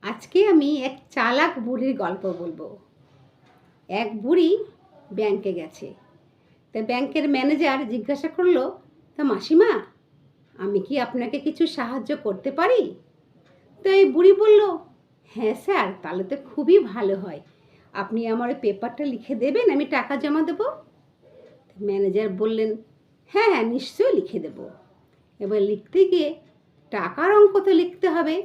আজকে আমি এক চালাক বুড়ির গল্প বলবো। এক বুড়ি ব্যাংকে গেছে। তা ব্যাংকের ম্যানেজার জিজ্ঞাসা করলো, তা মাসিমা, আমি কি আপনাকে কিছু সাহায্য করতে পারি? তো এই বুড়ি বলল, হ্যাঁ স্যার, তাহলে তো খুবই ভালো হয়। আপনি আমার ওই পেপারটা লিখে দেবেন, আমি টাকা জমা দেবো। ম্যানেজার বললেন, হ্যাঁ হ্যাঁ, নিশ্চয়ই লিখে দেব। এবার লিখতে গিয়ে টাকার অঙ্ক তো লিখতে হবে।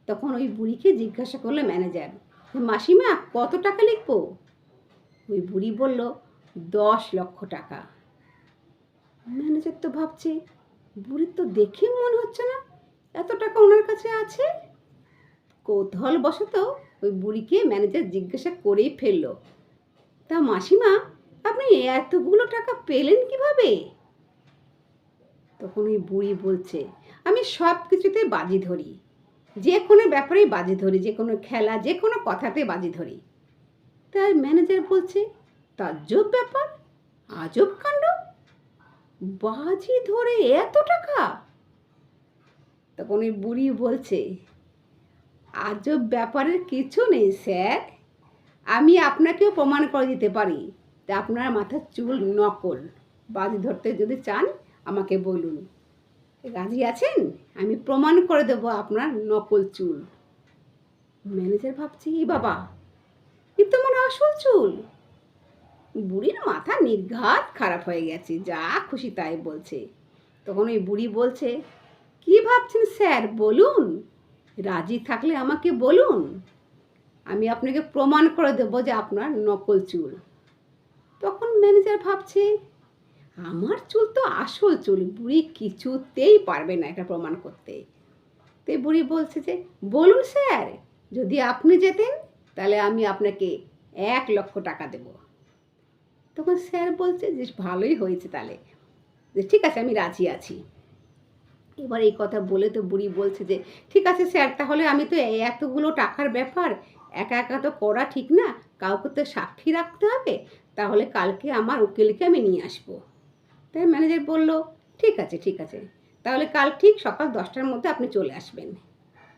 তখন ওই বুড়িকে জিজ্ঞাসা করলো ম্যানেজার, মাসিমা কত টাকা লিখবো? ওই বুড়ি বলল, 10 লক্ষ টাকা। ম্যানেজার তো ভাবছে, বুড়ির তো দেখে মনে হচ্ছে না এত টাকা ওনার কাছে আছে। কৌতূহল বশত ওই বুড়িকে ম্যানেজার জিজ্ঞাসা করেই ফেললো, তা মাসিমা, আপনি এতগুলো টাকা পেলেন কিভাবে? তখন ওই বুড়ি বলছে, আমি সব কিছুতে বাজি ধরি, যে কোনো ব্যাপারেই বাজি ধরি, যে কোনো খেলা, যে কোনো কথাতে বাজি ধরি। তার ম্যানেজার বলছে, তাজ্জব ব্যাপার, আজব কাণ্ড, বাজি ধরে এত টাকা? তখন ওই বুড়ি বলছে, আজব ব্যাপারের কিছু নেই স্যার, আমি আপনাকেও প্রমাণ করে দিতে পারি যে আপনার মাথার চুল নকল। বাজি ধরতে যদি চান আমাকে বলুন, রাজি আছেন? আমি প্রমাণ করে দেবো আপনার নকল চুল। ম্যানেজার ভাবছে, ই বাবা, এ তো আমার আসল চুল। বুড়ির মাথা নির্ঘাত খারাপ হয়ে গেছে, যা খুশি তাই বলছে। তখন ওই বুড়ি বলছে, কি ভাবছেন স্যার, বলুন, রাজি থাকলে আমাকে বলুন, আমি আপনাকে প্রমাণ করে দেবো যে আপনার নকল চুল। তখন ম্যানেজার ভাবছে, আমার চুল তো আসল চুল, বুড়ি কিছুতেই পারবে না এটা প্রমাণ করতে। তো বুড়ি বলছে যে, বলুন স্যার, যদি আপনি যেতেন তাহলে আমি আপনাকে 1 লক্ষ টাকা দেব। তখন স্যার বলছে যে, ভালোই হয়েছে তাহলে, যে ঠিক আছে, আমি রাজি আছি। এবার এই কথা বলে তো বুড়ি বলছে যে, ঠিক আছে স্যার, তাহলে আমি তো এতগুলো টাকার ব্যাপার একা একা তো করা ঠিক না, কাউকে তো সাক্ষী রাখতে হবে, তাহলে কালকে আমার উকিলকে আমি নিয়ে আসবো। তাই ম্যানেজার বলল, ঠিক আছে ঠিক আছে, তাহলে কাল ঠিক সকাল 10টার মধ্যে আপনি চলে আসবেন।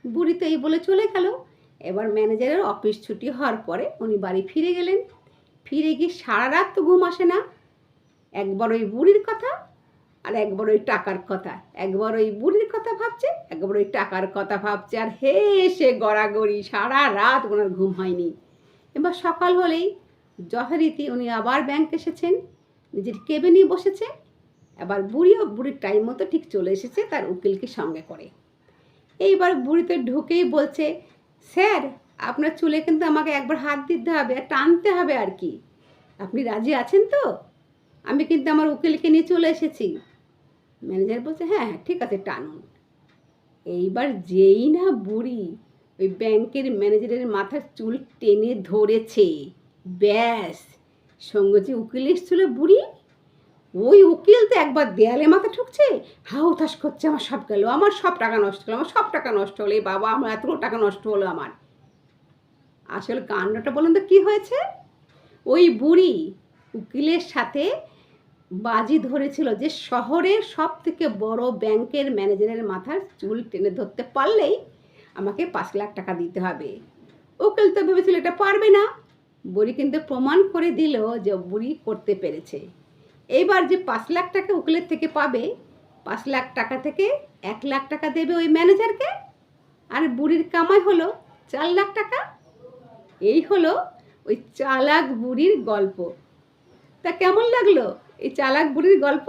বুড়ি তো এই বলে চলে গেল। এবার ম্যানেজারের অফিস ছুটি হওয়ার পরে উনি বাড়ি ফিরে গেলেন। ফিরে গিয়ে সারা রাত তো ঘুম আসে না। একবার ওই বুড়ির কথা, আর একবার ওই টাকার কথা, একবার ওই বুড়ির কথা ভাবছে, একবার ওই টাকার কথা ভাবছে, আর হেসে গড়াগড়ি সারা রাত ওনার ঘুম হয়নি। এবার সকাল হলেই যথারীতি উনি আবার ব্যাংক এসেছেন, নিজের কেবিনে বসেছে। এবার বুড়িও বুড়ির টাইম মতো ঠিক চলে এসেছে তার উকিলকে সঙ্গে করে। এইবার বুড়িতে ঢুকেই বলছে, স্যার, আপনার চুলে কিন্তু আমাকে একবার হাত দিতে হবে আর টানতে হবে আর কি, আপনি রাজি আছেন তো? আমি কিন্তু আমার উকিলকে নিয়ে চলে এসেছি। ম্যানেজার বলছে, হ্যাঁ হ্যাঁ ঠিক আছে, টানুন। এইবার যেই না বুড়ি ওই ব্যাংকের ম্যানেজারের মাথার চুল টেনে ধরেছে, ব্যাস, সঙ্গে যে উকিল এসেছিল বুড়ি, ওই উকিল তো একবার দেয়ালে মাথা ঠুকছে, হাউ তাস করছে, আমার সব গেল, আমার সব টাকা নষ্ট হলো, আমার সব টাকা নষ্ট হলো, এই বাবা, আমার এতগুলো টাকা নষ্ট হলো আমার। আসলে কাণ্ডটা বলুন তো কী হয়েছে? ওই বুড়ি উকিলের সাথে বাজি ধরেছিল যে শহরের সব থেকে বড় ব্যাংকের ম্যানেজারের মাথার চুল টেনে ধরতে পারলেই আমাকে 5 লাখ টাকা দিতে হবে। উকিল তো ভেবেছিল এটা পারবে না। বুড়ি কিন্তু প্রমাণ করে দিল যে বুড়ি করতে পেরেছে। এইবার যে 5 লাখ টাকা উকিলের থেকে পাবে, 5 লাখ টাকা থেকে 1 লাখ টাকা দেবে ওই ম্যানেজারকে, আর বুড়ির কামাই হলো 4 লাখ টাকা। এই হলো ওই চালাক বুড়ির গল্প। তা কেমন লাগলো এই চালাক বুড়ির গল্প?